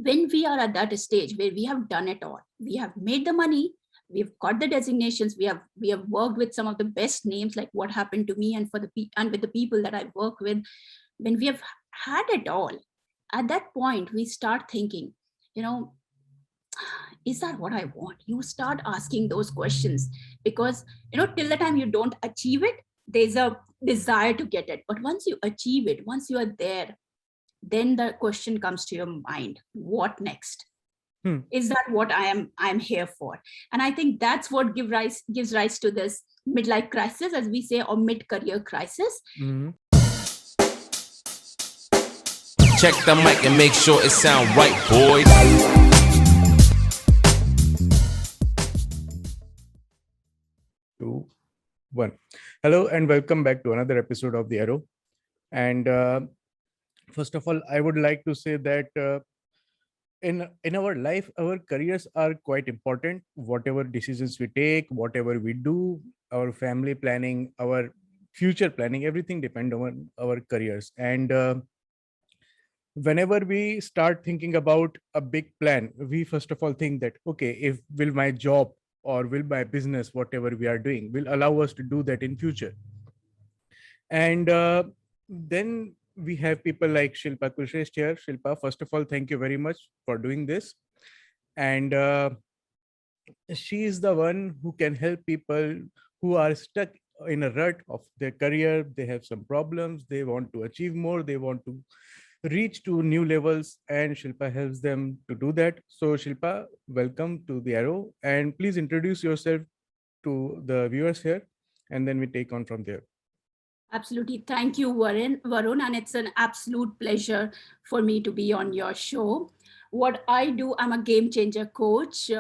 when we are at that stage where we have done it all, we have made the money, we've got the designations, we have worked with some of the best names, like what happened to me, and and with the people that I work with, when we have had it all, at that point we start thinking, you know, is that what I want? You start asking those questions, because till the time you don't achieve it, there's a desire to get it. But once you achieve it, once you are there, then the question comes to your mind, what next? Is that what I'm here for? And I think that's what gives rise to this midlife crisis, as we say, or mid-career crisis. Check the mic and make sure it sound right, boys. 2, 1. Hello and welcome back to another episode of The Arrow. And first of all, I would like to say that in our life, our careers are quite important. Whatever decisions we take, whatever we do, our family planning, our future planning, everything depends on our careers. And whenever we start thinking about a big plan, we first of all think that, okay, if will my job or will my business, whatever we are doing, will allow us to do that in future. And then we have people like Shilpa Kulshresta here. Shilpa, first of all, thank you very much for doing this. And she is the one who can help people who are stuck in a rut of their career. They have some problems, they want to achieve more, they want to reach to new levels, and Shilpa helps them to do that. So Shilpa, welcome to The Arrow, and please introduce yourself to the viewers here, and then we take on from there. Absolutely. Thank you, Varun. And it's an absolute pleasure for me to be on your show. What I do, I'm a game changer coach.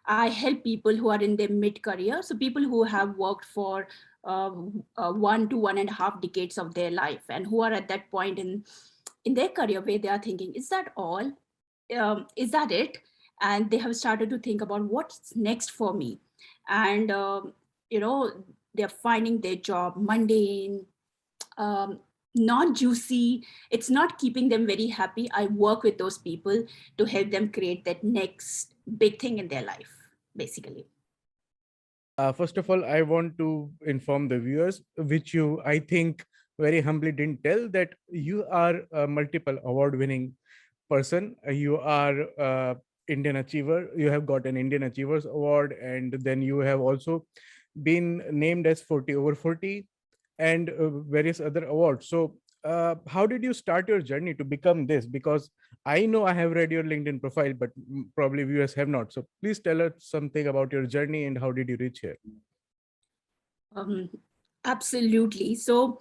I help people who are in their mid-career. So people who have worked for 1 to 1.5 decades of their life, and who are at that point in their career where they are thinking, is that all? Is that it? And they have started to think about what's next for me. And, they're finding their job mundane, not juicy. It's not keeping them very happy. I work with those people to help them create that next big thing in their life, basically. First of all, I want to inform the viewers, which you, I think, very humbly didn't tell, that you are a multiple award-winning person. You are Indian Achiever. You have got an Indian Achievers Award, and then you have also been named as 40 over 40 and various other awards. So how did you start your journey to become this? Because I know I have read your LinkedIn profile, but probably viewers have not. So please tell us something about your journey and how did you reach here? Absolutely. So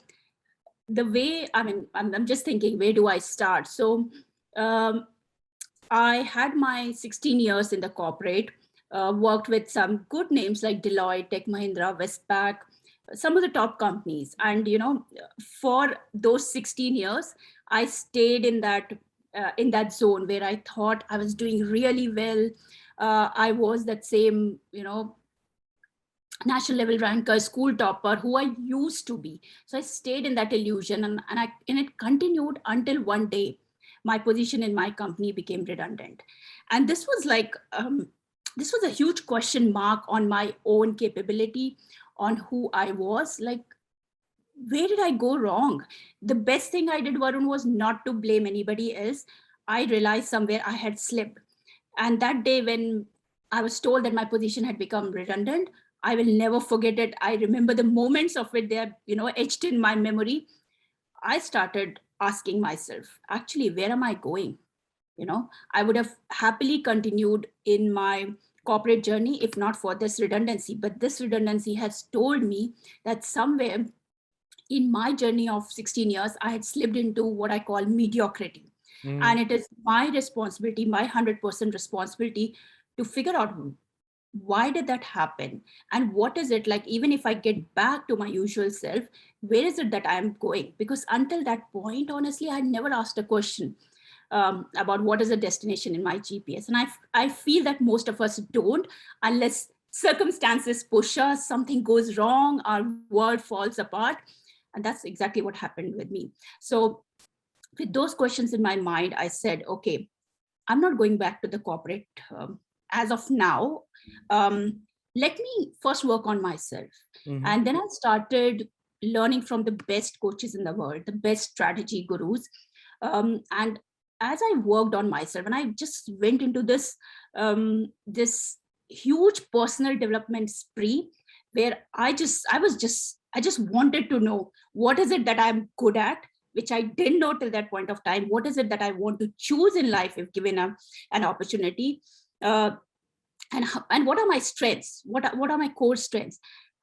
the way, I'm just thinking, where do I start? So I had my 16 years in the corporate, worked with some good names like Deloitte, Tech Mahindra, Westpac, some of the top companies. And, for those 16 years, I stayed in that zone where I thought I was doing really well. I was that same, national level ranker, school topper who I used to be. So I stayed in that illusion, and it continued until one day my position in my company became redundant. And this was this was a huge question mark on my own capability, on who I was. Like, where did I go wrong? The best thing I did, Varun, was not to blame anybody else. I realized somewhere I had slipped. And that day when I was told that my position had become redundant, I will never forget it. I remember the moments of it. They're, etched in my memory. I started asking myself, actually, where am I going? I would have happily continued in my corporate journey if not for this redundancy. But this redundancy has told me that somewhere in my journey of 16 years, I had slipped into what I call mediocrity. And it is my responsibility, my 100% responsibility, to figure out why did that happen, and what is it like. Even if I get back to my usual self, where is it that I am going? Because until that point, honestly, I never asked a question about what is the destination in my GPS. And I feel that most of us don't, unless circumstances push us, something goes wrong, our world falls apart. And that's exactly what happened with me. So with those questions in my mind, I said, okay, I'm not going back to the corporate as of now. Let me first work on myself. Mhm. And then I started learning from the best coaches in the world, the best strategy gurus. And as I worked on myself, and I just went into this huge personal development spree, where I just wanted to know what is it that I'm good at, which I didn't know till that point of time. What is it that I want to choose in life if given an opportunity? Uh, and what are my strengths? What are my core strengths?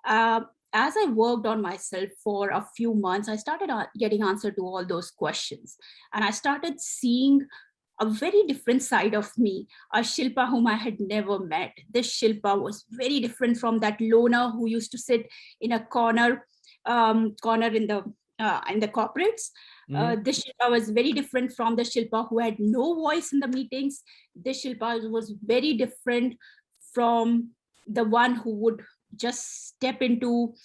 Uh, as I worked on myself for a few months, I started getting answer to all those questions, and I started seeing a very different side of me, a Shilpa whom I had never met. This Shilpa was very different from that loner who used to sit in a corner in the corporates. Mhm. This Shilpa was very different from the Shilpa who had no voice in the meetings. This Shilpa was very different from the one who would just step into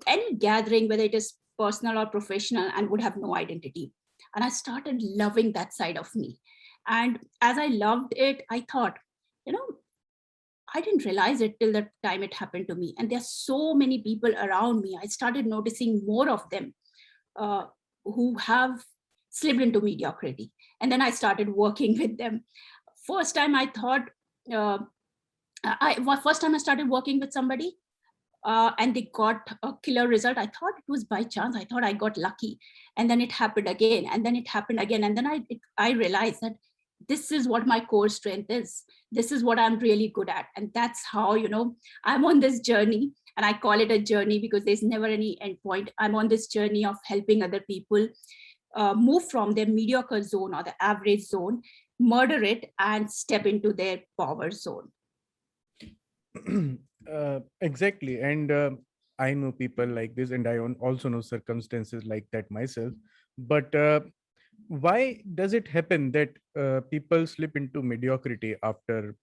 any gathering, whether it is personal or professional, and would have no identity. And I started loving that side of me. And as I loved it, I thought, you know, I didn't realize it till the time it happened to me. And there's so many people around me. I started noticing more of them uh, who have slipped into mediocrity. And then I started working with them. First time I thought, uh, first time I started working with somebody, and they got a killer result. I thought it was by chance. I thought I got lucky, and then it happened again, and then it happened again, and then I realized that this is what my core strength is. This is what I'm really good at, and that's how I'm on this journey. And I call it a journey because there's never any end point. I'm on this journey of helping other people move from their mediocre zone or the average zone, murder it, and step into their power zone. Exactly. And I know people like this, and I also know circumstances like that myself. But why does it happen that people slip into mediocrity after,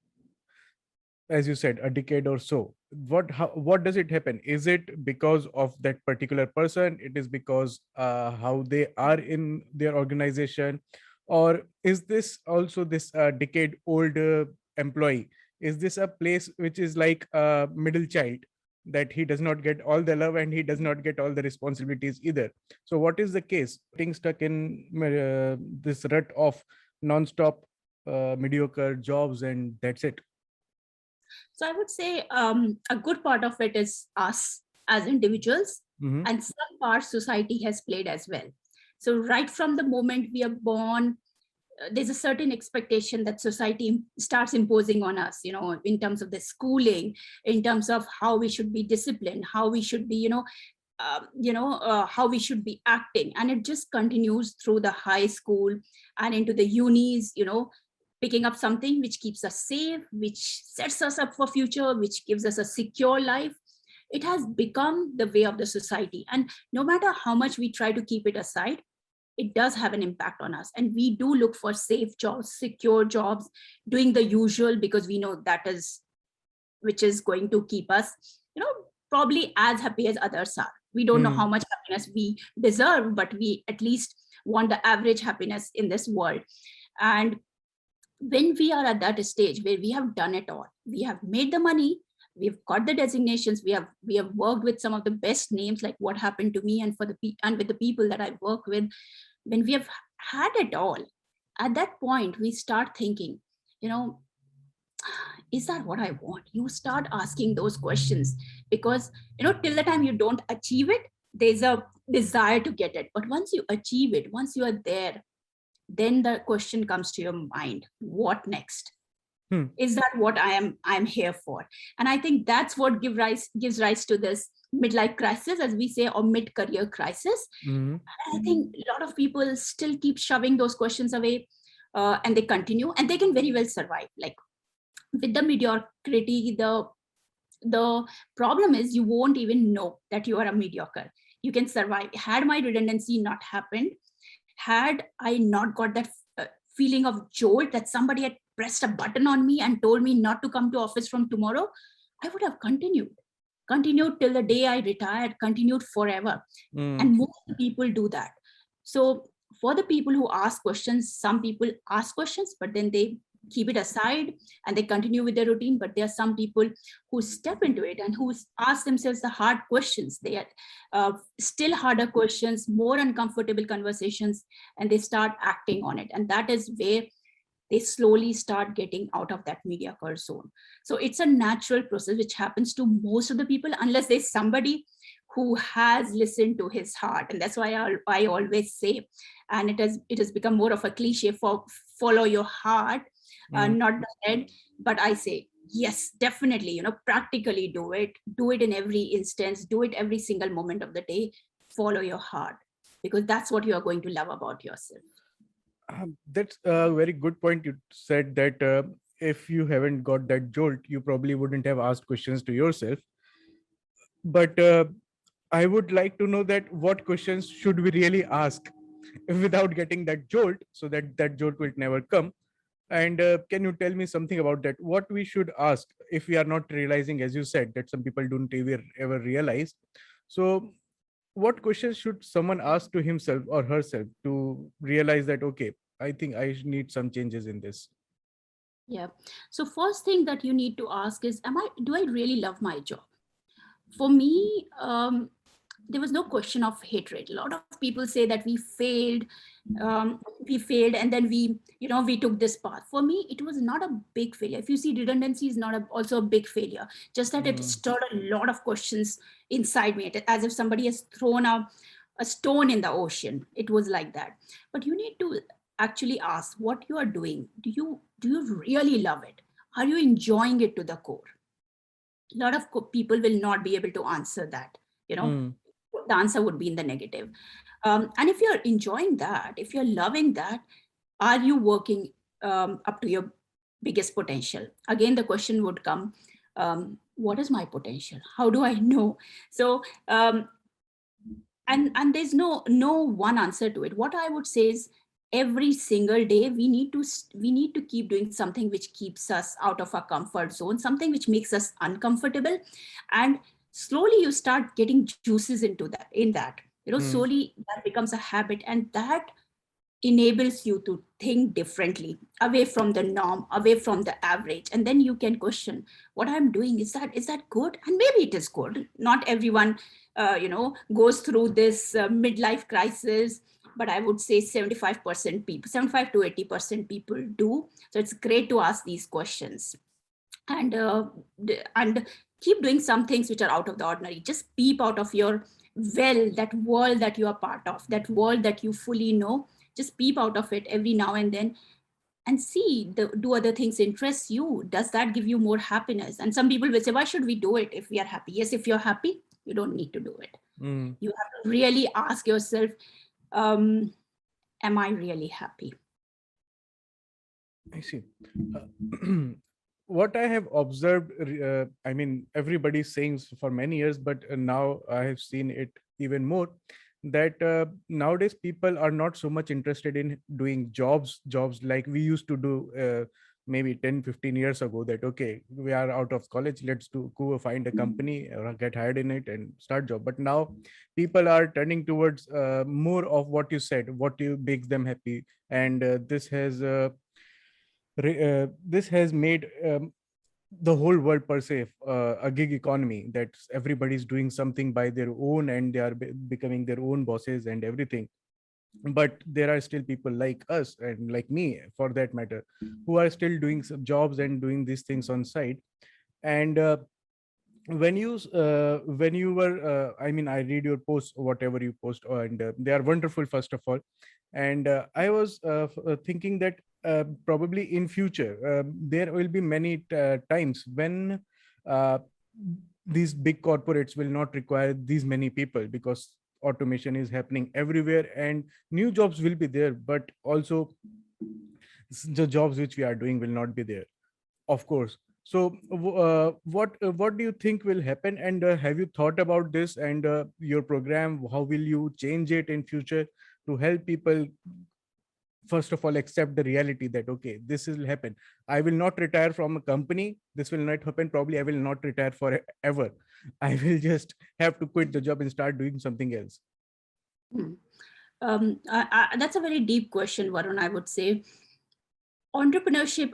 as you said, a decade or so? What does it happen? Is it because of that particular person? It is because how they are in their organization, or is this also this decade old employee? Is this a place which is like a middle child, that he does not get all the love and he does not get all the responsibilities either? So what is the case? Getting stuck in this rut of non-stop mediocre jobs, and that's it. So I would say a good part of it is us as individuals, Mhm. and some part society has played as well. So right from the moment we are born, there's a certain expectation that society starts imposing on us, in terms of the schooling, in terms of how we should be disciplined, how we should be, how we should be acting, and it just continues through the high school and into the unis, picking up something which keeps us safe, which sets us up for future, which gives us a secure life. It has become the way of the society, and no matter how much we try to keep it aside, it does have an impact on us, and we do look for safe jobs, secure jobs, doing the usual because we know that is which is going to keep us probably as happy as others are. We don't know how Hmm. much happiness we deserve, but we at least want the average happiness in this world. And when we are at that stage where we have done it all, we have made the money, we've got the designations, we have worked with some of the best names, like what happened to me, and and with the people that I work with, when we have had it all, at that point we start thinking, you know is that what I want? You start asking those questions, because till the time you don't achieve it, there's a desire to get it. But once you achieve it, once you are there, then the question comes to your mind, what next? Hmm. Is that what I'm here for? And I think that's what gives rise to this midlife crisis, as we say, or mid-career crisis. Hmm. I think a lot of people still keep shoving those questions away, and they continue, and they can very well survive. Like with the mediocrity, the problem is you won't even know that you are a mediocre. You can survive. Had my redundancy not happened, had I not got that feeling of jolt that somebody had pressed a button on me and told me not to come to office from tomorrow, I would have continued till the day I retired, continued forever. Hmm. And most people do that. So for the people who ask questions, some people ask questions, but then they keep it aside and they continue with their routine. But there are some people who step into it and who ask themselves the hard questions. They are still harder questions, more uncomfortable conversations, and they start acting on it. And that is where they slowly start getting out of that mediocre zone. So it's a natural process which happens to most of the people, unless there's somebody who has listened to his heart. And that's why I always say, and it has become more of a cliche, for follow your heart, not the head. But I say, yes, definitely, practically do it in every instance, do it every single moment of the day, follow your heart, because that's what you are going to love about yourself. That's a very good point. You said that if you haven't got that jolt, you probably wouldn't have asked questions to yourself. But I would like to know that what questions should we really ask without getting that jolt, so that that jolt will never come. And can you tell me something about that? What we should ask if we are not realizing, as you said, that some people don't ever realize. So what questions should someone ask to himself or herself to realize that, okay, I think I need some changes in this? Yeah. So first thing that you need to ask is, do I really love my job? For me, there was no question of hatred. A lot of people say that we failed, and then we took this path. For me, it was not a big failure. If you see, redundancy is not also a big failure. Just that it stirred a lot of questions inside me, as if somebody has thrown a stone in the ocean. It was like that. But you need to actually ask what you are doing. Do you really love it? Are you enjoying it to the core? A lot of people will not be able to answer that. you know Mm, the answer would be in the negative. And if you're enjoying that, if you're loving that, are you working up to your biggest potential? Again, the question would come, what is my potential? How do I know? So and there's no one answer to it. What I would say is, every single day we need to keep doing something which keeps us out of our comfort zone, something which makes us uncomfortable. And slowly you start getting juices in that. mm, Slowly that becomes a habit, and that enables you to think differently, away from the norm, away from the average. And then you can question, what I'm doing, is that good? And maybe it is good. Not everyone goes through this midlife crisis, but I would say 75% people, 75 to 80% people do. So it's great to ask these questions, and and keep doing some things which are out of the ordinary. Just peep out of your that world that you are part of, that world that you fully know. Just peep out of it every now and then, and see, do other things interest you? Does that give you more happiness? And some people will say, why should we do it if we are happy? Yes, if you're happy, you don't need to do it. mm. You have to really ask yourself, um, am I really happy? I see. What I have observed, I mean, everybody's saying for many years, but now I have seen it even more, that nowadays people are not so much interested in doing jobs like we used to do maybe 10-15 years ago, that okay, we are out of college, let's go find a company or get hired in it and start job. But now people are turning towards more of what you said, what you makes them happy. And this has made the whole world per se a gig economy, that everybody's doing something by their own and they are becoming their own bosses and everything. But there are still people like us, and like me for that matter, who are still doing some jobs and doing these things on site. And when you were I mean, I read your posts, whatever you post, and they are wonderful, first of all. And I was thinking that probably in future there will be many times when uh, these big corporates will not require these many people, because automation is happening everywhere and new jobs will be there, but also the jobs which we are doing will not be there, of course. So what do you think will happen? And have you thought about this? And your program, how will you change it in future to help people first of all accept the reality that okay, this will happen. I will not retire from a company, this will not happen. Probably I will not retire forever. I will just have to quit the job and start doing something else. Hmm. That's a very deep question, Varun, I would say. Entrepreneurship,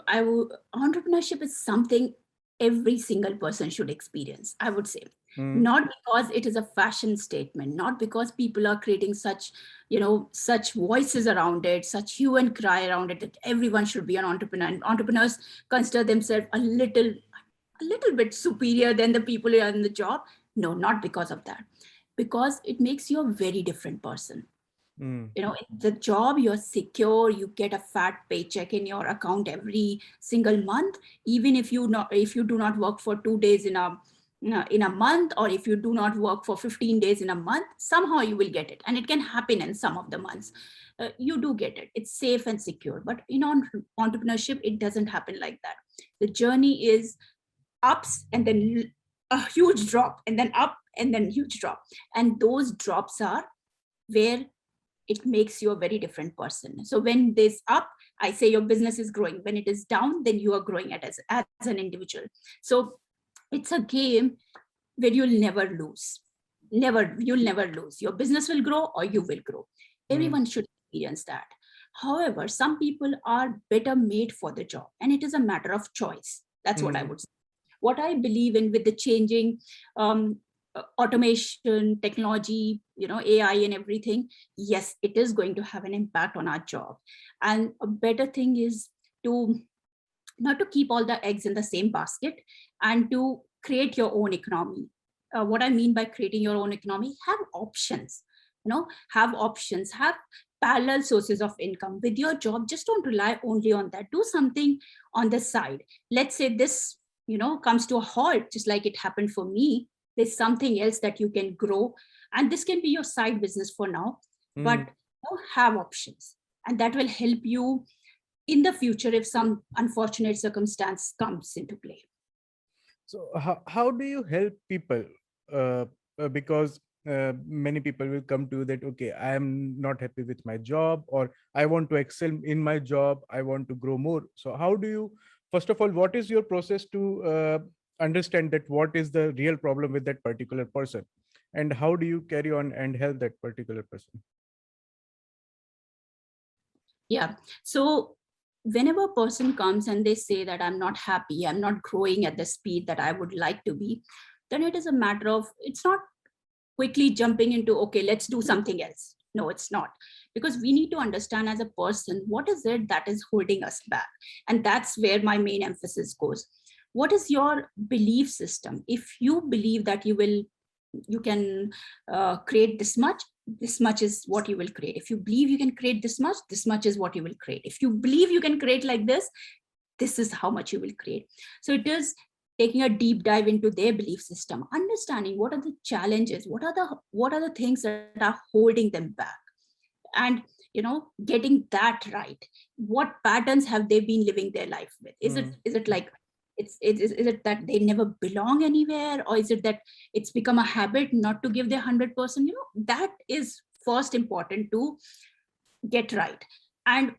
entrepreneurship is something every single person should experience, I would say. Mm, Not because it is a fashion statement, not because people are creating such, such voices around it, such hue and cry around it, that everyone should be an entrepreneur. And entrepreneurs consider themselves a little bit superior than the people who are in the job. No, not because of that. Because it makes you a very different person. mm, In the job, you're secure, you get a fat paycheck in your account every single month, even if you do not work for 2 days in a month, or if you do not work for 15 days in a month, somehow you will get it. And it can happen in some of the months. You do get it. It's safe and secure. But in entrepreneurship, it doesn't happen like that. The journey is ups and then a huge drop, and then up and then huge drop. And those drops are where it makes you a very different person. So when this up, I say your business is growing. When it is down, then you are growing as an individual. So it's a game where you'll never lose. You'll never lose. Your business will grow or you will grow. mm, Everyone should experience that. However, some people are better made for the job, and it is a matter of choice. That's what I mm, would say. What I believe in with the changing automation, technology, AI and everything, yes, it is going to have an impact on our job. And a better thing is to not to keep all the eggs in the same basket, and to create your own economy. What I mean by creating your own economy, have options, have options, have parallel sources of income with your job. Just don't rely only on that. Do something on the side. Let's say this, comes to a halt, just like it happened for me. There's something else that you can grow, and this can be your side business for now, but mm. have options, and that will help you in the future if some unfortunate circumstance comes into play. So how do you help people? Because many people will come to you that, okay, I am not happy with my job, or I want to excel in my job, I want to grow more. So how do you, first of all, what is your process to understand that what is the real problem with that particular person, and how do you carry on and help that particular person? Yeah. So whenever a person comes and they say that I'm not happy, I'm not growing at the speed that I would like to be, then it is a matter of, it's not quickly jumping into, okay, let's do something else. No, it's not. Because we need to understand as a person, what is it that is holding us back? And that's where my main emphasis goes. What is your belief system? If you believe that you can create this much is what you will create. If you believe you can create this much is what you will create. If you believe you can create like this is how much you will create. So it is taking a deep dive into their belief system, understanding what are the challenges, what are the things that are holding them back, and getting that right. What patterns have they been living their life with? Mm, Is it like is it that they never belong anywhere, or is it that it's become a habit not to give their 100%? That is first important to get right. And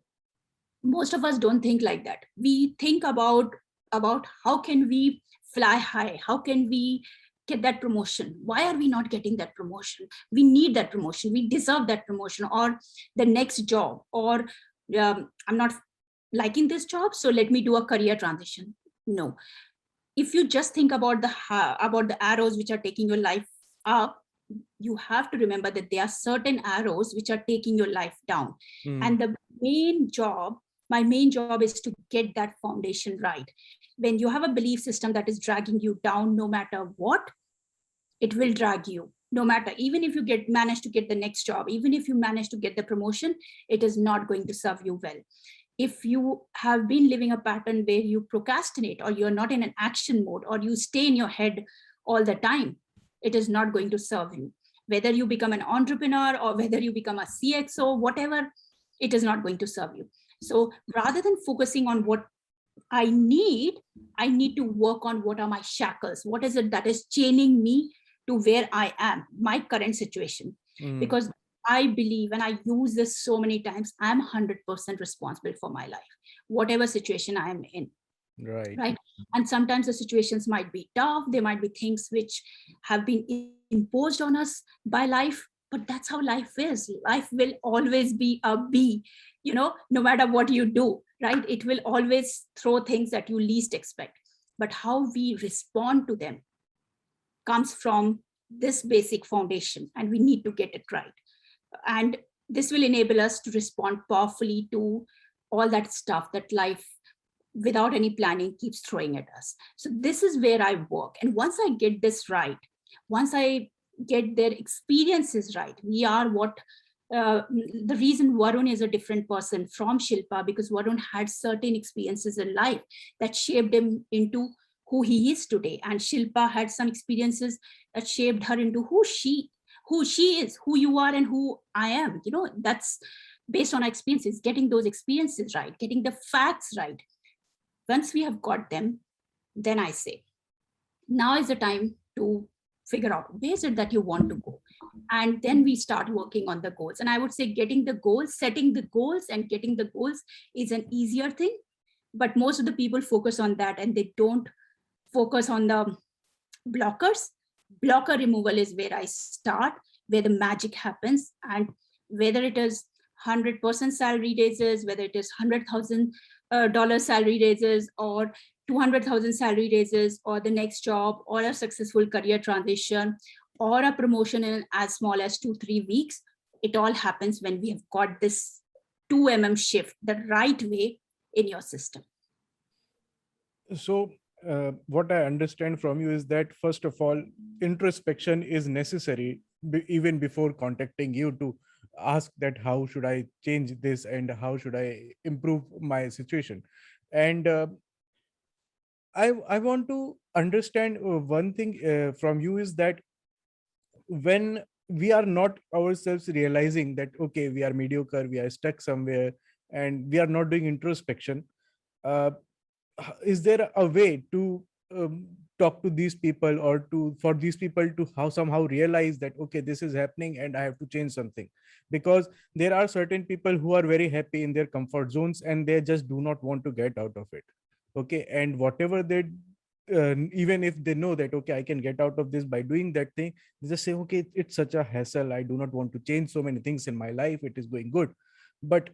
most of us don't think like that. We think about how can we fly high, how can we get that promotion, why are we not getting that promotion, we need that promotion, we deserve that promotion, or the next job, or I'm not liking this job, so let me do a career transition. No. If you just think about the arrows which are taking your life up, you have to remember that there are certain arrows which are taking your life down. mm, And the main job my main job is to get that foundation right. When you have a belief system that is dragging you down, no matter what, it will drag you. No matter, even if you manage to get the next job, even if you manage to get the promotion, it is not going to serve you well. If you have been living a pattern where you procrastinate, or you're not in an action mode, or you stay in your head all the time, it is not going to serve you. Whether you become an entrepreneur or whether you become a CXO, whatever, it is not going to serve you. So rather than focusing on what I need to work on what are my shackles, what is it that is chaining me to where I am, my current situation. mm. Because I believe, and I use this so many times, I'm 100% responsible for my life, whatever situation I am in. Right. Right. And sometimes the situations might be tough. There might be things which have been imposed on us by life, but that's how life is. Life will always be a B, no matter what you do. right? It will always throw things that you least expect. But how we respond to them comes from this basic foundation, and we need to get it right. And this will enable us to respond powerfully to all that stuff that life, without any planning, keeps throwing at us. So this is where I work. And once I get this right, once I get their experiences right, we are what the reason Varun is a different person from Shilpa, because Varun had certain experiences in life that shaped him into who he is today, and Shilpa had some experiences that shaped her into who she is, who you are, and who I am. You know, that's based on our experiences. Getting those experiences right, getting the facts right. Once we have got them, then I say, now is the time to figure out where is it that you want to go. And then we start working on the goals. And I would say getting the goals, setting the goals and getting the goals is an easier thing. But most of the people focus on that and they don't focus on the blockers. Blocker removal is where I start, where the magic happens. And whether it is 100% salary raises, whether it is $100,000 salary raises, or 200,000 salary raises, or the next job, or a successful career transition, or a promotion in as small as 2-3 weeks, it all happens when we have got this 2 shift the right way in your system. So what I understand from you is that, first of all, introspection is necessary even before contacting you to ask that how should I change this and how should I improve my situation. And I want to understand one thing from you is that when we are not ourselves realizing that, okay, we are mediocre, we are stuck somewhere, and we are not doing introspection, uh, is there a way to talk to these people, or to for these people to how somehow realize that, okay, this is happening and I have to change something? Because there are certain people who are very happy in their comfort zones and they just do not want to get out of it. Okay, and whatever they even if they know that, okay, I can get out of this by doing that thing, they just say, okay, it's such a hassle, I do not want to change so many things in my life, it is going good. But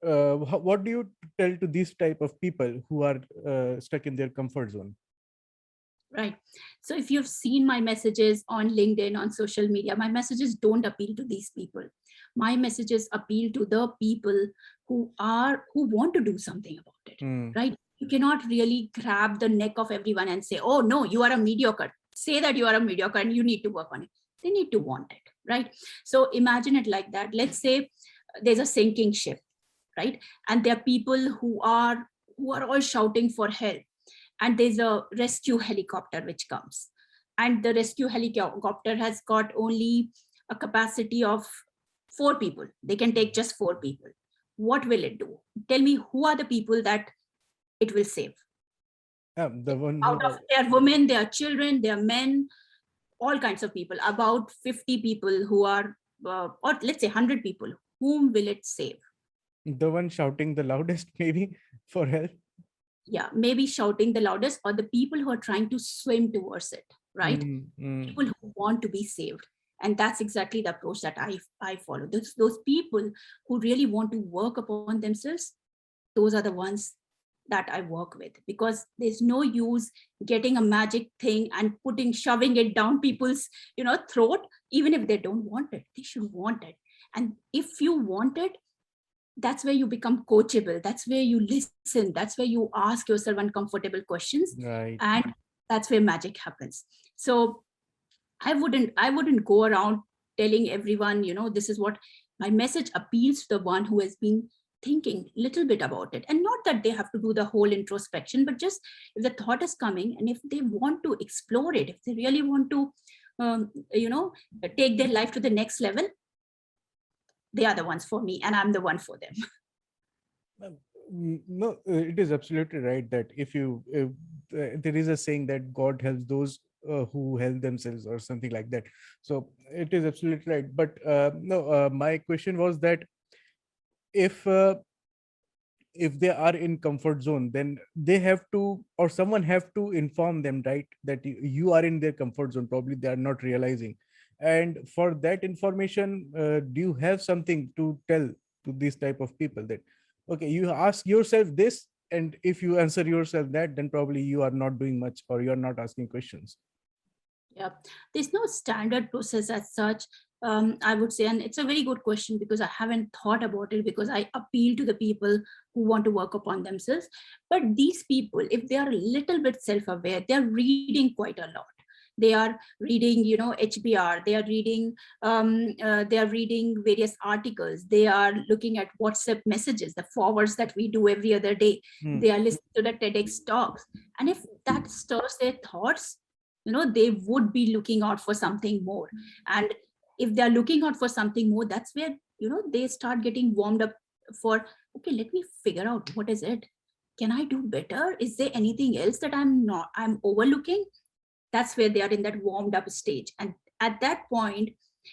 what do you tell to these type of people who are stuck in their comfort zone? Right. So if you've seen my messages on LinkedIn, on social media, my messages don't appeal to these people. My messages appeal to the people who want to do something about it. Right. You cannot really grab the neck of everyone and say, oh no, you are a mediocre. Say that you are a mediocre and you need to work on it. They need to want it. Right. So imagine it like that. Let's say there's a sinking ship, right? And there are people who are all shouting for help, and there's a rescue helicopter which comes, and the rescue helicopter has got only a capacity of 4 people. They can take just 4 people. What will it do? Tell me, who are the people that it will save? The one Out of their women, their children, their men, all kinds of people, about 50 people who are or let's say 100 people, whom will it save? the one shouting the loudest, maybe, for help. Yeah, maybe shouting the loudest, or the people who are trying to swim towards it, right? People who want to be saved. And that's exactly the approach that I follow. Those people who really want to work upon themselves, those are the ones that I work with, because there's no use getting a magic thing and shoving it down people's throat. Even if they don't want it, they should want it. And if you want it, that's where you become coachable. That's where you listen. That's where you ask yourself uncomfortable questions. Right. And that's where magic happens. So I wouldn't go around telling everyone, this is what my message appeals to the one who has been thinking a little bit about it. And not that they have to do the whole introspection, but just if the thought is coming and if they want to explore it, if they really want to, take their life to the next level, they are the ones for me and I'm the one for them. No, it is absolutely right that if there is a saying that God helps those who help themselves, or something like that. So it is absolutely right. But no, my question was that if they are in comfort zone, then they have to, or someone have to inform them, right, that you are in their comfort zone. Probably they are not realizing. And for that information, do you have something to tell to these type of people that, Okay, you ask yourself this, and if you answer yourself that, then probably you are not doing much, or you are not asking questions. Yeah, there's no standard process as such. I would say, and it's a very good question because I haven't thought about it, because I appeal to the people who want to work upon themselves. But these people, if they are a little bit self-aware, they're reading quite a lot. They are reading, HBR. They are reading various articles. They are looking at WhatsApp messages, the forwards that we do every other day. They are listening to the TEDx talks, and if that stirs their thoughts, they would be looking out for something more. And if they're looking out for something more, that's where they start getting warmed up for, okay, let me figure out what is it. Can I do better? Is there anything else that I'm overlooking? That's where they are in that warmed up stage. And at that point,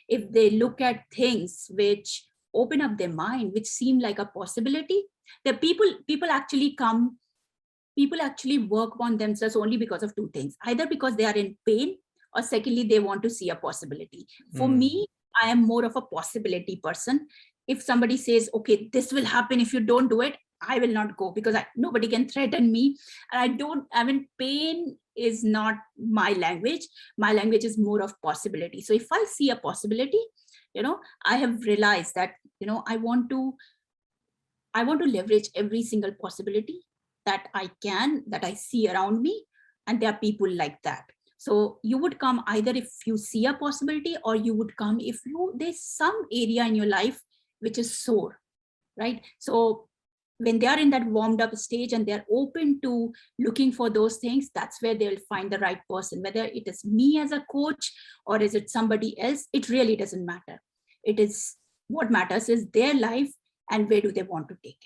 if they look at things which open up their mind, which seem like a possibility, the people actually come people actually work on themselves only because of two things: either because they are in pain, or secondly, they want to see a possibility. For me, I am more of a possibility person. If somebody says, okay, this will happen if you don't do it, I will not go, because nobody can threaten me. And pain is not my language. My language is more of possibility. So if I see a possibility, I have realized that I want to leverage every single possibility that I see around me. And there are people like that. So you would come either if you see a possibility, or you would come if there's some area in your life which is sore, right? So when they are in that warmed up stage and they're open to looking for those things, that's where they'll find the right person. Whether it is me as a coach or is it somebody else, it really doesn't matter. It is what matters is their life and where do they want to take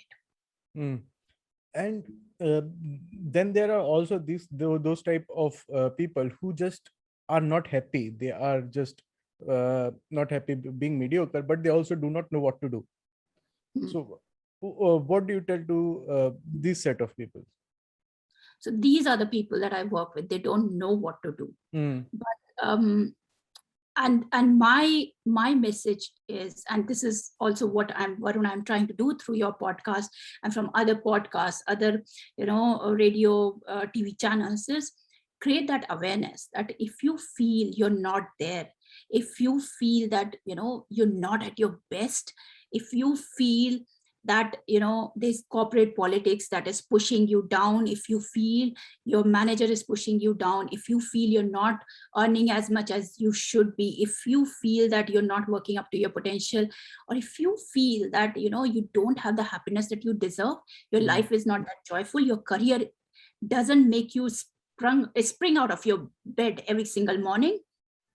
it. And then there are also those type of people who just are not happy. They are just not happy being mediocre, but they also do not know what to do. So what do you tell to this set of people? So these are the people that I work with. They don't know what to do. But and my message is, and this is also what I'm trying to do through your podcast and from other podcasts, other radio, TV channels, is create that awareness that if you feel you're not there, if you feel that you're not at your best, if you feel that there's corporate politics that is pushing you down, if you feel your manager is pushing you down, if you feel you're not earning as much as you should be, if you feel that you're not working up to your potential, or if you feel that you don't have the happiness that you deserve, your life is not that joyful, your career doesn't make you spring out of your bed every single morning,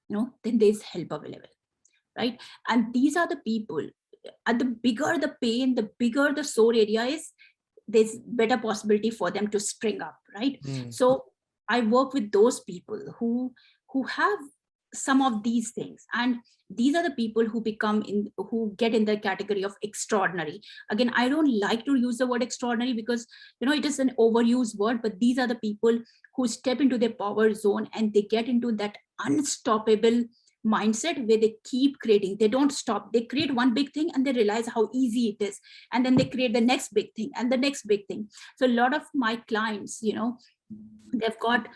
then there's help available, right? And these are the people, the bigger the pain, the bigger the sore area is, there's better possibility for them to spring up, right? So I work with those people who have some of these things, and these are the people who get in the category of extraordinary. Again, I don't like to use the word extraordinary because it is an overused word, but these are the people who step into their power zone and they get into that unstoppable mindset where they keep creating. They don't stop. They create one big thing and they realize how easy it is, and then they create the next big thing and the next big thing. So a lot of my clients, they've got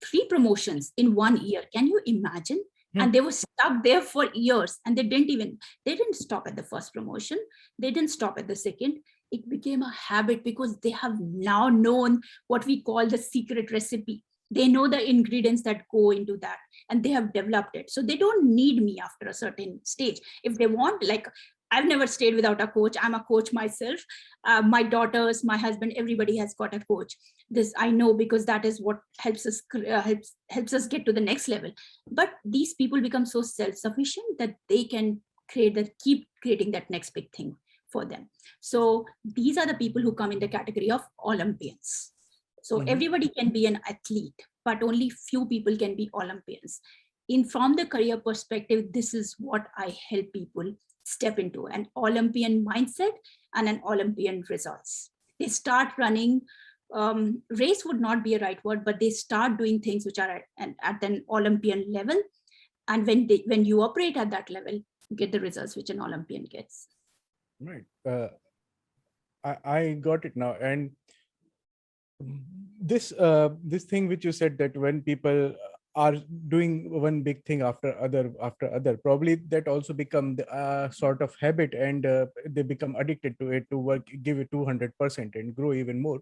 3 promotions in 1 year. Can you imagine? And they were stuck there for years, and they didn't stop at the first promotion, they didn't stop at the second. It became a habit because they have now known what we call the secret recipe. They know the ingredients that go into that, and they have developed it. So they don't need me after a certain stage. If they want, like, I've never stayed without a coach. I'm a coach myself. My daughters, my husband, everybody has got a coach. This I know because that is what helps us helps us get to the next level. But these people become so self-sufficient that they can keep creating that next big thing for them. So these are the people who come in the category of Olympians. So everybody can be an athlete, but only few people can be Olympians. From the career perspective, this is what I help people step into: an Olympian mindset and an Olympian results. They start running, race would not be a right word, but they start doing things which are at an Olympian level. And when you operate at that level, you get the results which an Olympian gets. Right. I got it now. And this thing which you said, that when people are doing one big thing after other, probably that also become the sort of habit, and they become addicted to it, to work, give it 200% and grow even more.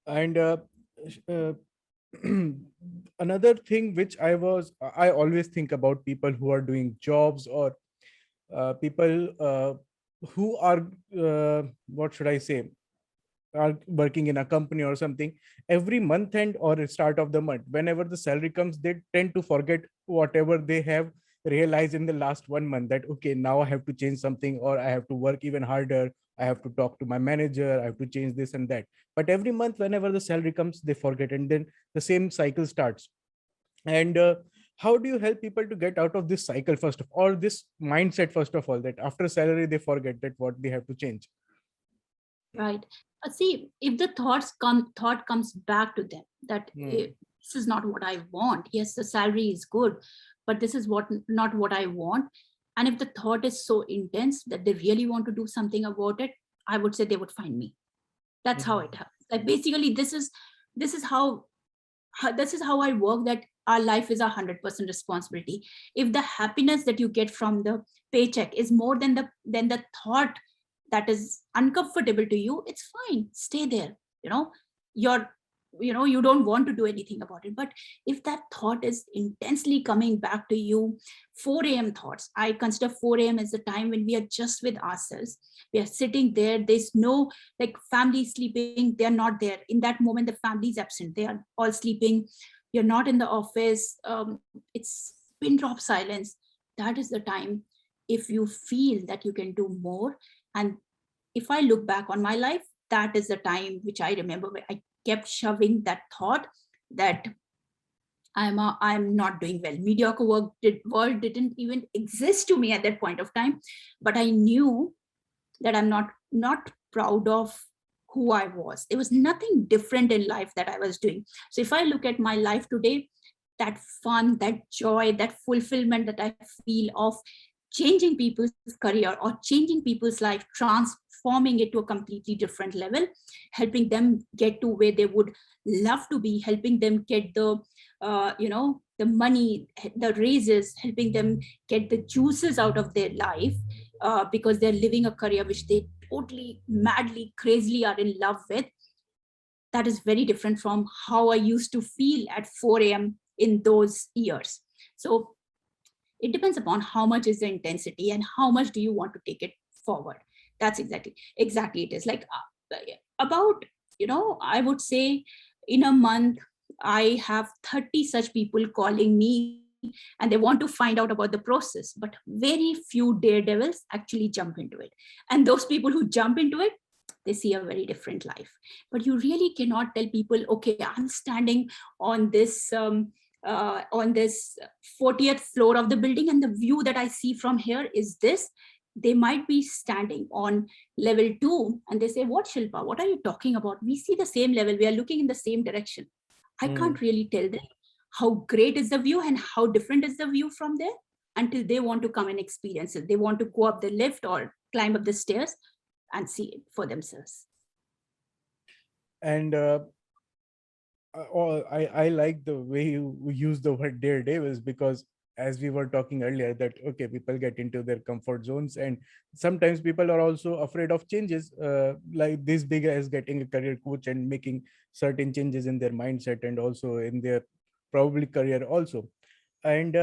And sh- another thing which I always think about people who are doing jobs, or people who are what should I say, are working in a company or something. Every month end or start of the month, whenever the salary comes, they tend to forget whatever they have realized in the last 1 month, that okay, now I have to change something, or I have to work even harder, I have to talk to my manager, I have to change this and that. But every month, whenever the salary comes, they forget, and then the same cycle starts. And how do you help people to get out of this cycle, first of all, this mindset, first of all, that after salary they forget that what they have to change? Right. See, if the thought comes back to them that Hmm. this is not what I want. Yes, the salary is good, but this is what not what I want. And if the thought is so intense that they really want to do something about it, I would say they would find me. That's how it Hmm. happens. Like basically, this is this is how I work. That our life is 100% responsibility. If the happiness that you get from the paycheck is more than the thought that is uncomfortable to you, it's fine, stay there. you know you're you don't want to do anything about it. But if that thought is intensely coming back to you, 4 a.m. thoughts, I consider 4 a.m. as the time when we are just with ourselves. We are sitting there, there's no, like, family sleeping, they're not there in that moment, the family is absent, they are all sleeping, you're not in the office, it's pin drop silence. That is the time, if you feel that you can do more. And if I look back on my life, that is the time which I remember where I kept shoving that thought that I'm not doing well. Mediocre world didn't even exist to me at that point of time. But I knew that I'm not proud of who I was. There was nothing different in life that I was doing. So if I look at my life today, that fun, that joy, that fulfillment that I feel of changing people's career or changing people's life, transforming it to a completely different level, helping them get to where they would love to be, helping them get the money, the raises, helping them get the juices out of their life, because they're living a career which they totally, madly, crazily are in love with. That is very different from how I used to feel at 4 a.m. in those years. So it depends upon how much is the intensity and how much do you want to take it forward. That's exactly it is like about, I would say in a month, I have 30 such people calling me and they want to find out about the process, but very few daredevils actually jump into it. And those people who jump into it, they see a very different life. But you really cannot tell people, okay, I'm standing on this 40th floor of the building, and the view that I see from here is this. They might be standing on level 2 and they say, what, Shilpa, what are you talking about? We see the same level, we are looking in the same direction. I Hmm. can't really tell them how great is the view and how different is the view from there until they want to come and experience it. They want to go up the lift or climb up the stairs and see it for themselves. And I like the way you use the word daredevils, because as we were talking earlier, that okay, people get into their comfort zones, and sometimes people are also afraid of changes, like this big as getting a career coach and making certain changes in their mindset and also in their probably career also. And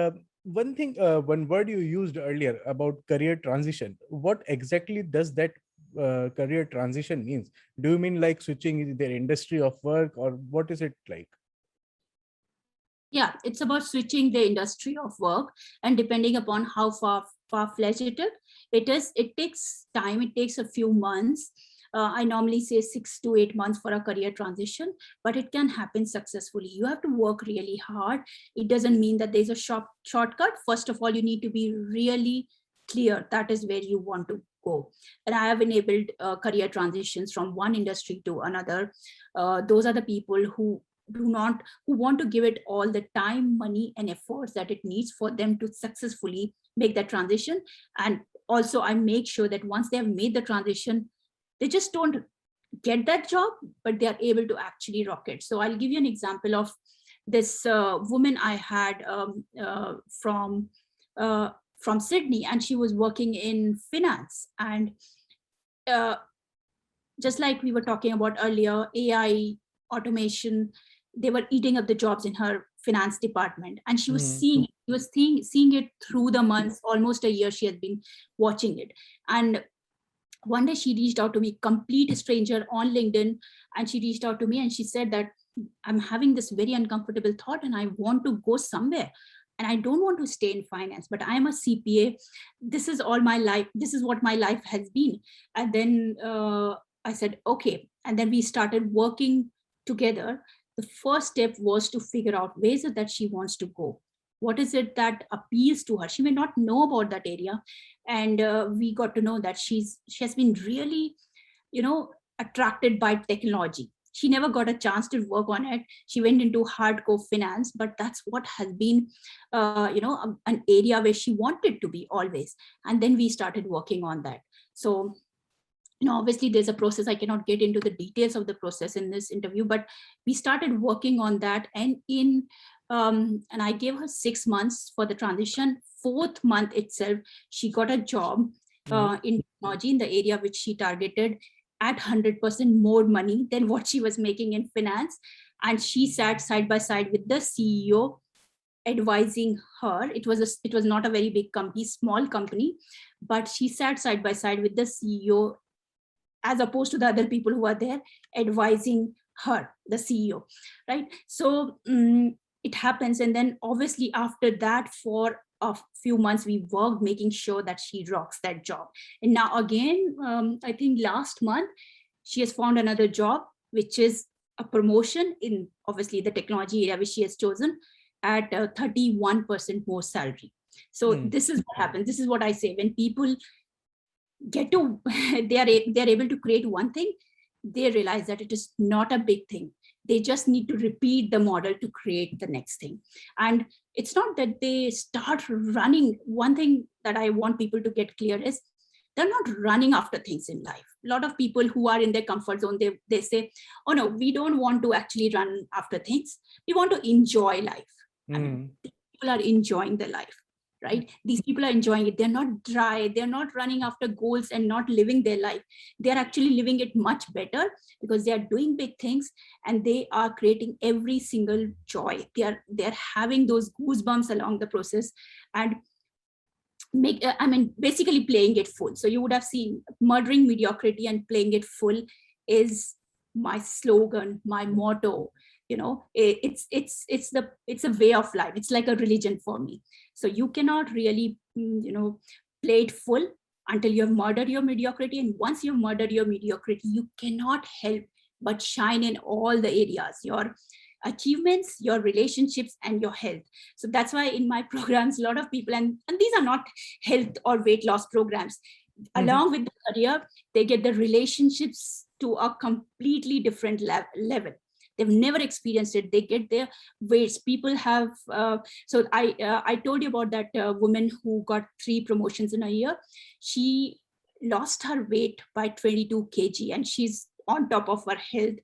one word you used earlier about career transition, what exactly does that career transition means? Do you mean like switching their industry of work, or what is it like? Yeah, it's about switching the industry of work, and depending upon how far-fetched it takes time. It takes a few months. I normally say 6 to 8 months for a career transition, but it can happen successfully. You have to work really hard. It doesn't mean that there's a shortcut. First of all, you need to be really clear that is where you want to go. And I have enabled career transitions from one industry to another. Those are the people who want to give it all the time, money, and efforts that it needs for them to successfully make that transition. And also, I make sure that once they have made the transition, they just don't get that job, but they are able to actually rock it. So I'll give you an example of this woman I had from Sydney, and she was working in finance. And uh, just like we were talking about earlier, AI, automation, they were eating up the jobs in her finance department. And she was seeing it through the months, almost a year she has been watching it. And one day she reached out to me, complete stranger on LinkedIn, and she reached out to me and she said that I'm having this very uncomfortable thought and I want to go somewhere. And I don't want to stay in finance, but I am a CPA. This is all my life. This is what my life has been. And then I said, okay. And then we started working together. The first step was to figure out where is it that she wants to go. What is it that appeals to her? She may not know about that area. And we got to know that she has been really, attracted by technology. She never got a chance to work on it. She went into hardcore finance, but that's what has been, an area where she wanted to be always. And then we started working on that. So, obviously there's a process. I cannot get into the details of the process in this interview, but we started working on that. And and I gave her 6 months for the transition. 4th month itself, she got a job in technology in the area which she targeted, at 100% more money than what she was making in finance. And she sat side by side with the CEO, advising her. It was not a very big company, small company, but she sat side by side with the CEO, as opposed to the other people who are there advising her, the CEO, right? So it happens. And then obviously after that, for a few months, we worked making sure that she rocks that job. And now again, I think last month, she has found another job, which is a promotion in obviously the technology area which she has chosen, at 31% more salary. So this is what happens. This is what I say. When people get to they're able to create one thing, they realize that it is not a big thing. They just need to repeat the model to create the next thing. And it's not that they start running. One thing that I want people to get clear is they're not running after things in life. A lot of people who are in their comfort zone, they say, oh no, we don't want to actually run after things. We want to enjoy life. I mean, people are enjoying their life, right? These people are enjoying it. They're not dry. They're not running after goals and not living their life. They're actually living it much better because they are doing big things and they are creating every single joy. They're having those goosebumps along the process and basically playing it full. So you would have seen murdering mediocrity and playing it full is my slogan, my motto. It's a way of life. It's like a religion for me. So you cannot really play it full until you have murdered your mediocrity. And once you've murdered your mediocrity, you cannot help but shine in all the areas, your achievements, your relationships, and your health. So that's why in my programs, a lot of people, and these are not health or weight loss programs, along with the career, they get the relationships to a completely different level. They've never experienced it. They get their weights. People have, so I told you about that woman who got 3 promotions in a year. She lost her weight by 22 kg and she's on top of her health,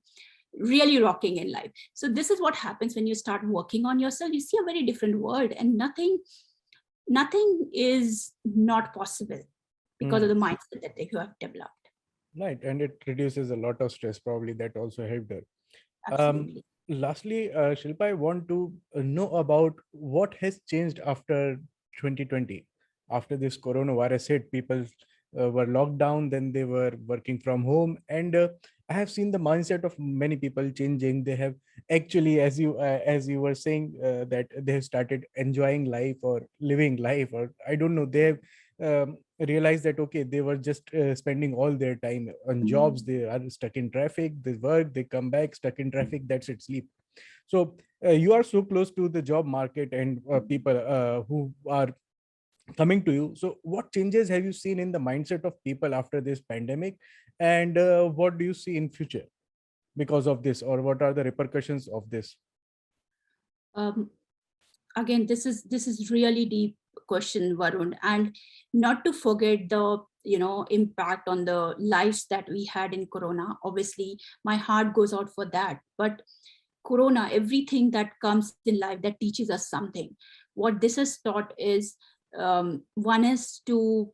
really rocking in life. So this is what happens when you start working on yourself. You see a very different world, and nothing is not possible because of the mindset that you have developed. Right, and it reduces a lot of stress. Probably that also helped her. Absolutely. Lastly, Shilpa, I want to know about what has changed after 2020. After this coronavirus hit, people were locked down, then they were working from home. And I have seen the mindset of many people changing. They have actually, as you were saying, that they have started enjoying life or living life, or I don't know, they have realized that, okay, they were just spending all their time on jobs. They are stuck in traffic, they work, they come back, stuck in traffic, that's it, sleep. So you are so close to the job market and people who are coming to you. So what changes have you seen in the mindset of people after this pandemic, and what do you see in future because of this, or what are the repercussions of this? Again, this is really deep question, Varun, and not to forget the impact on the lives that we had in Corona. Obviously, my heart goes out for that. But Corona, everything that comes in life that teaches us something. What this has taught is, one is to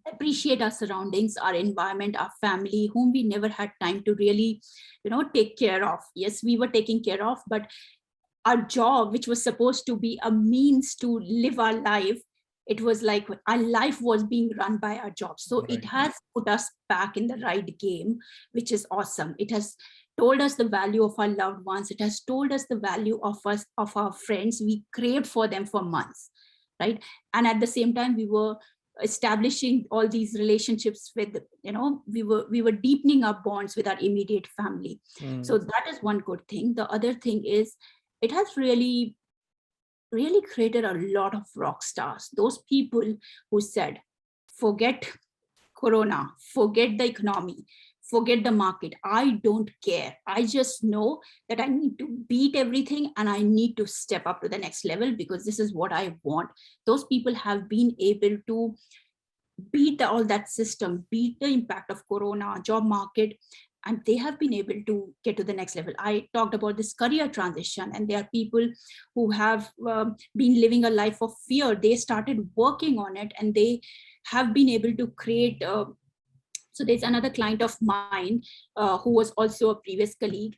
appreciate our surroundings, our environment, our family, whom we never had time to really, take care of. Yes, we were taking care of, but our job, which was supposed to be a means to live our life, it was like our life was being run by our job. So it Right. has put us back in the right game, which is awesome. It has told us the value of our loved ones. It has told us the value of us, of our friends. We craved for them for months, right? And at the same time, we were establishing all these relationships with, we were deepening our bonds with our immediate family. So that is one good thing. The other thing is, it has really created a lot of rock stars, those people who said, forget Corona, forget the economy, forget the market, I don't care, I just know that I need to beat everything and I need to step up to the next level because this is what I want. Those people have been able to beat all that system, beat the impact of Corona, job market, and they have been able to get to the next level. I talked about this career transition, and there are people who have been living a life of fear. They started working on it, and they have been able to create. So there's another client of mine who was also a previous colleague.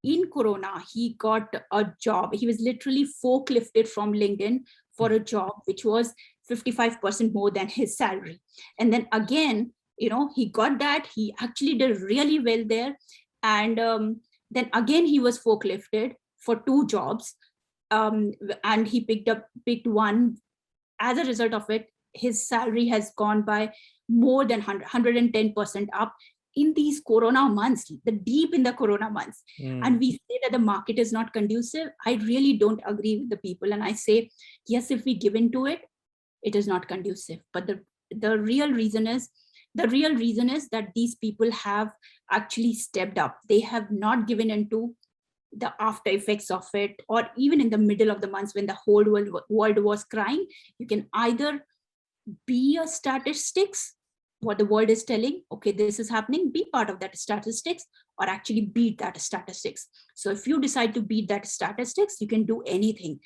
In Corona, he got a job. He was literally forklifted from LinkedIn for a job which was 55% more than his salary. And then again, he got that. He actually did really well there. And then again, he was forklifted for 2 jobs. And he picked one. As a result of it, his salary has gone by more than 110% up in these Corona months, the deep in the Corona months. And we say that the market is not conducive. I really don't agree with the people. And I say, yes, if we give into it, it is not conducive. But the real reason is that these people have actually stepped up. They have not given into the after effects of it, or even in the middle of the months when the whole world was crying. You can either be a statistics, what the world is telling, okay, this is happening, be part of that statistics, or actually beat that statistics. So if you decide to beat that statistics, you can do anything.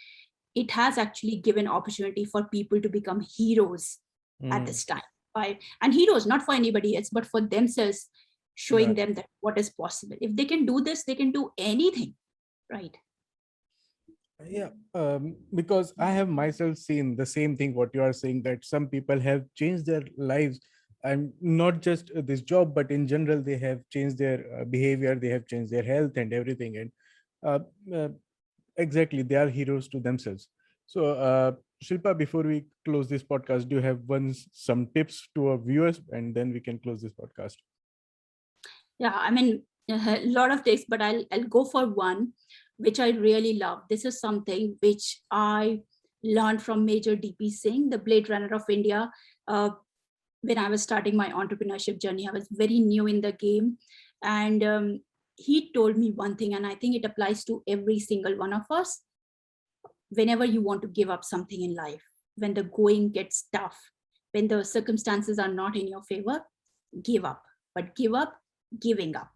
It has actually given opportunity for people to become heroes at this time. And heroes not for anybody else, but for themselves, showing them that what is possible. If they can do this, they can do anything, right? Yeah, because I have myself seen the same thing what you are saying, that some people have changed their lives, and not just this job, but in general they have changed their behavior, they have changed their health and everything. And uh, uh, exactly, they are heroes to themselves. So Shilpa, before we close this podcast, do you have some tips to our viewers, and then we can close this podcast? Yeah, I mean, a lot of things, but I'll go for one which I really love. This is something which I learned from Major DP Singh, the Blade Runner of India. When I was starting my entrepreneurship journey, I was very new in the game, and he told me one thing, and I think it applies to every single one of us. Whenever you want to give up something in life, when the going gets tough, when the circumstances are not in your favor, give up. But give up giving up.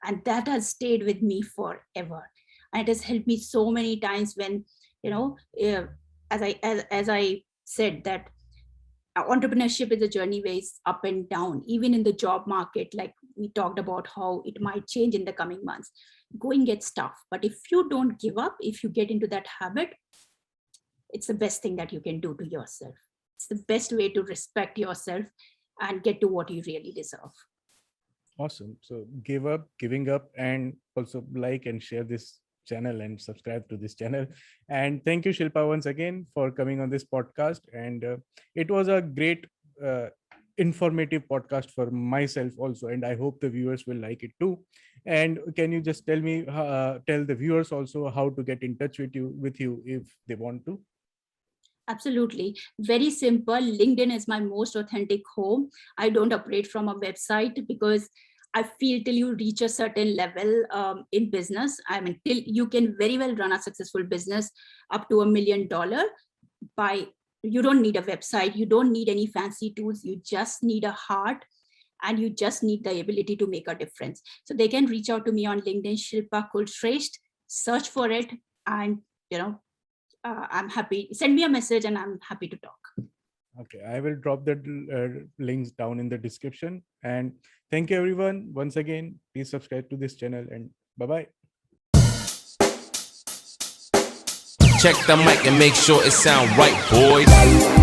And that has stayed with me forever. And it has helped me so many times when, as I said, that entrepreneurship is a journey where it's up and down, even in the job market. Like we talked about how it might change in the coming months, going gets tough. But if you don't give up, if you get into that habit, it's the best thing that you can do to yourself. It's the best way to respect yourself and get to what you really deserve. Awesome. So giving up, and also like and share this channel and subscribe to this channel. And thank you, Shilpa, once again for coming on this podcast. And it was a great informative podcast for myself also, and I hope the viewers will like it too. And can you just tell the viewers also how to get in touch with you if they want to? Absolutely. Very simple. LinkedIn is my most authentic home. I don't operate from a website because I feel till you reach a certain level in business, I mean, till you can very well run a successful business up to $1 million by You don't need a website, you don't need any fancy tools, you just need a heart, and you just need the ability to make a difference. So they can reach out to me on LinkedIn, Shilpa Kulshresta, search for it, and I'm happy. Send me a message and I'm happy to talk. Okay, I will drop the links down in the description. And thank you everyone. Once again, please subscribe to this channel and bye-bye. Check the mic and make sure it sound right, boys.